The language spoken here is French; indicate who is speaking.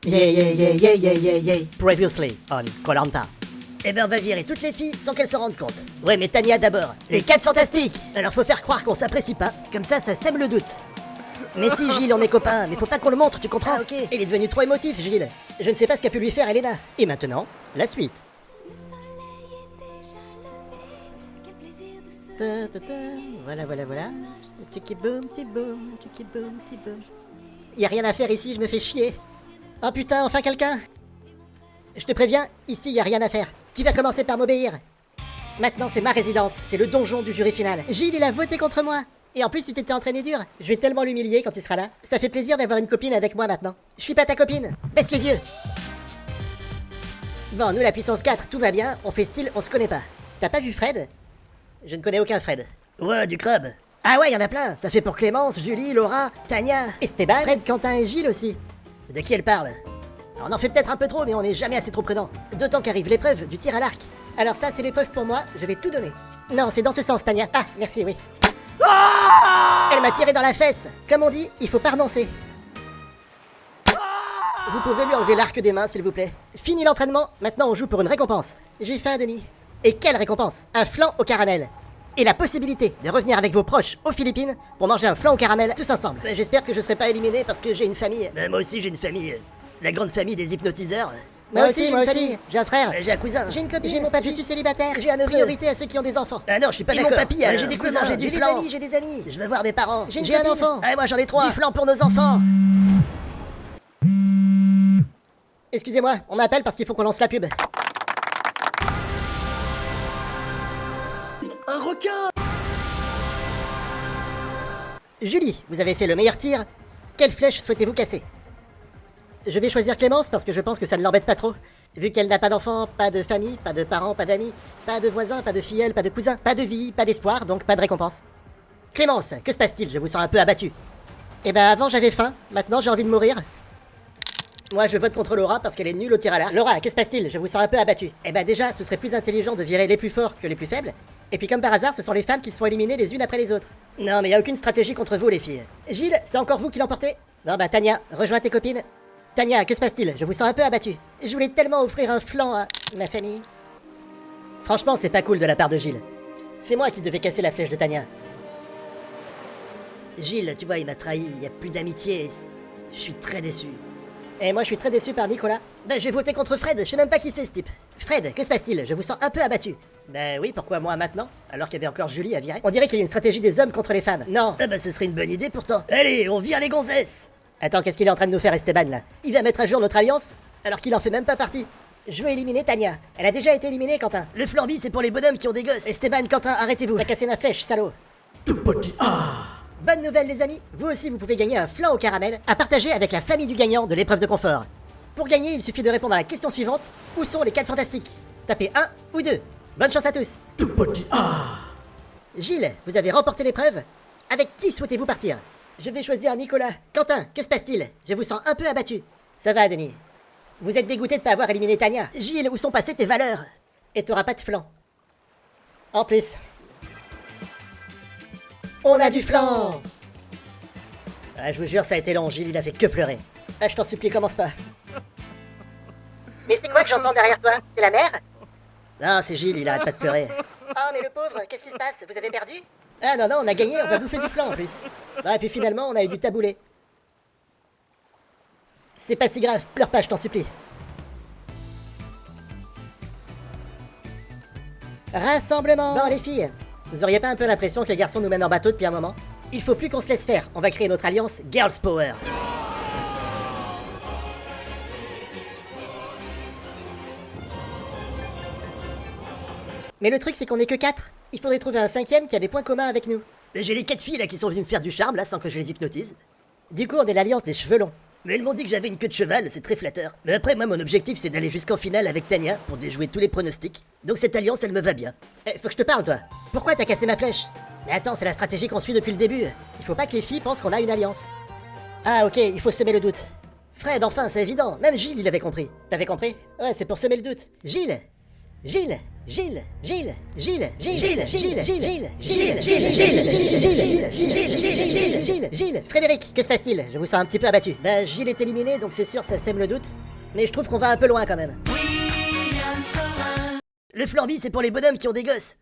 Speaker 1: Yeah. Previously on Koh-Lanta.
Speaker 2: Eh ben on va virer toutes les filles sans qu'elles se rendent compte.
Speaker 1: Ouais, mais Tania d'abord.
Speaker 2: Les 4 fantastiques. Alors faut faire croire qu'on s'apprécie pas, comme ça sème le doute. Mais si Gilles on est copains, mais faut pas qu'on le montre, tu comprends?
Speaker 1: Ah, ok.
Speaker 2: Il est devenu trop émotif Gilles. Je ne sais pas ce qu'a pu lui faire Elena.
Speaker 1: Et maintenant, la suite. Voilà. Tiki boum, ti boum, tiki boum, ti boum.
Speaker 2: Y a rien à faire ici, je me fais chier. Oh putain, enfin quelqu'un. Je te préviens, ici y a rien à faire. Tu vas commencer par m'obéir. Maintenant c'est ma résidence, c'est le donjon du jury final. Gilles il a voté contre moi. Et en plus tu t'étais entraîné dur. Je vais tellement l'humilier quand il sera là. Ça fait plaisir d'avoir une copine avec moi maintenant. Je suis pas ta copine. Baisse les yeux. Bon, nous la puissance 4, tout va bien, on fait style, on se connaît pas. T'as pas vu Fred? Je ne connais aucun Fred.
Speaker 1: Ouais, du crabe.
Speaker 2: Ah ouais, y en a plein. Ça fait pour Clémence, Julie, Laura, Tania, Esteban, Fred, Quentin et Gilles aussi. De qui elle parle? On en fait peut-être un peu trop, mais on n'est jamais assez trop prudent. D'autant qu'arrive l'épreuve du tir à l'arc. Alors ça, c'est l'épreuve pour moi, je vais tout donner. Non, c'est dans ce sens, Tania. Ah, merci, oui. Elle m'a tiré dans la fesse. Comme on dit, il faut pas renoncer. Vous pouvez lui enlever l'arc des mains, s'il vous plaît. Fini l'entraînement, maintenant on joue pour une récompense. J'ai faim, Denis. Et quelle récompense? Un flan au caramel. Et la possibilité de revenir avec vos proches aux Philippines pour manger un flan au caramel tous ensemble. J'espère que je serai pas éliminé parce que j'ai une famille.
Speaker 1: Moi aussi, j'ai une famille. La grande famille des hypnotiseurs.
Speaker 2: Moi aussi, j'ai une famille. J'ai un frère.
Speaker 1: J'ai un cousin.
Speaker 2: J'ai une copine. J'ai mon papy. Je suis célibataire. J'ai une priorité à ceux qui ont des enfants.
Speaker 1: Ah non, je suis pas
Speaker 2: Et
Speaker 1: d'accord.
Speaker 2: mon papy,
Speaker 1: J'ai des cousins, j'ai du
Speaker 2: des
Speaker 1: flan.
Speaker 2: amis, j'ai des amis.
Speaker 1: Je veux voir mes parents.
Speaker 2: J'ai un enfant.
Speaker 1: Ah, moi j'en ai 3.
Speaker 2: Du flan pour nos enfants. Excusez-moi, on m'appelle parce qu'il faut qu'on lance la pub.
Speaker 1: Un requin.
Speaker 2: Julie, vous avez fait le meilleur tir. Quelle flèche souhaitez-vous casser? Je vais choisir Clémence parce que je pense que ça ne l'embête pas trop. Vu qu'elle n'a pas d'enfants, pas de famille, pas de parents, pas d'amis, pas de voisins, pas de filleuls, pas de cousins, pas de vie, pas d'espoir, donc pas de récompense. Clémence, que se passe-t-il? Je vous sens un peu abattu. Eh ben avant j'avais faim, maintenant j'ai envie de mourir. Moi je vote contre Laura parce qu'elle est nulle au tir à l'arc. Laura, que se passe-t-il? Je vous sens un peu abattu. Eh ben déjà, ce serait plus intelligent de virer les plus forts que les plus faibles. Et puis comme par hasard, ce sont les femmes qui se font éliminer les unes après les autres. Non mais y a aucune stratégie contre vous les filles. Gilles, c'est encore vous qui l'emportez? Bon bah Tania, rejoins tes copines. Tania, que se passe-t-il? Je vous sens un peu abattu. Je voulais tellement offrir un flan à ma famille. Franchement, c'est pas cool de la part de Gilles. C'est moi qui devais casser la flèche de Tania.
Speaker 1: Gilles, tu vois, il m'a trahi. Il y a plus d'amitié. Je suis très déçu.
Speaker 2: Et moi, je suis très déçu par Nicolas. Ben, j'ai voté contre Fred. Je sais même pas qui c'est ce type. Fred, que se passe-t-il? Je vous sens un peu abattu. Ben oui, pourquoi moi maintenant? Alors qu'il y avait encore Julie à virer. On dirait qu'il y a une stratégie des hommes contre les femmes. Non.
Speaker 1: Ah bah ce serait une bonne idée pourtant. Allez, on vire les gonzesses.
Speaker 2: Attends, qu'est-ce qu'il est en train de nous faire, Esteban, là? Il va mettre à jour notre alliance, alors qu'il en fait même pas partie. Je veux éliminer Tania. Elle a déjà été éliminée, Quentin.
Speaker 1: Le flambi, c'est pour les bonhommes qui ont des gosses.
Speaker 2: Esteban, Quentin, arrêtez-vous. T'as cassé ma flèche, salaud.
Speaker 1: Tout petit.
Speaker 2: Bonne nouvelle, les amis. Vous aussi, vous pouvez gagner un flan au caramel à partager avec la famille du gagnant de l'épreuve de confort. Pour gagner, il suffit de répondre à la question suivante. Où sont les 4 fantastiques? Tapez 1 ou 2. Bonne chance à tous.
Speaker 1: Tout petit.
Speaker 2: Gilles, vous avez remporté l'épreuve. Avec qui souhaitez-vous partir? Je vais choisir Nicolas. Quentin, que se passe-t-il? Je vous sens un peu abattu. Ça va, Denis. Vous êtes dégoûté de pas avoir éliminé Tania. Gilles, où sont passées tes valeurs? Et t'auras pas de flan. En plus. On a du flan! Ah, je vous jure, ça a été long. Gilles, il a fait que pleurer. Ah, je t'en supplie, commence pas. Mais c'est quoi que j'entends derrière toi? C'est la mère?
Speaker 1: Non, c'est Gilles, il arrête pas de pleurer.
Speaker 2: Oh, mais le pauvre, qu'est-ce qui se passe? Vous avez perdu? Ah non, on a gagné, on va bouffer du flan en plus. Ah, et puis finalement, on a eu du taboulé. C'est pas si grave, pleure pas, je t'en supplie. Rassemblement! Bon, les filles, vous auriez pas un peu l'impression que les garçons nous mènent en bateau depuis un moment? Il faut plus qu'on se laisse faire, on va créer notre alliance Girls Power. Mais le truc, c'est qu'on est que 4. Il faudrait trouver un 5ème qui a des points communs avec nous.
Speaker 1: Mais j'ai les 4 filles là qui sont venues me faire du charme là sans que je les hypnotise.
Speaker 2: Du coup, on est l'alliance des cheveux longs.
Speaker 1: Mais elles m'ont dit que j'avais une queue de cheval, c'est très flatteur. Mais après, moi, mon objectif, c'est d'aller jusqu'en finale avec Tania pour déjouer tous les pronostics. Donc cette alliance, elle me va bien.
Speaker 2: Faut que je te parle, toi. Pourquoi t'as cassé ma flèche? Mais attends, c'est la stratégie qu'on suit depuis le début. Il faut pas que les filles pensent qu'on a une alliance. Ah, ok, il faut semer le doute. Fred, enfin, c'est évident. Même Gilles, il avait compris. T'avais compris? Ouais, c'est pour semer le doute. Gilles, Gilles, Gilles, Gilles, Gilles, Gilles, Gilles, Gilles, Gilles, Gilles, Gilles, Gilles, Gilles, Gilles, Gilles, Frédéric, que se passe-t-il? Je vous sens un petit peu abattu. Bah, Gilles est éliminé, donc c'est sûr, ça sème le doute. Mais je trouve qu'on va un peu loin quand même.
Speaker 1: Le Flamby, c'est pour les bonhommes qui ont des gosses.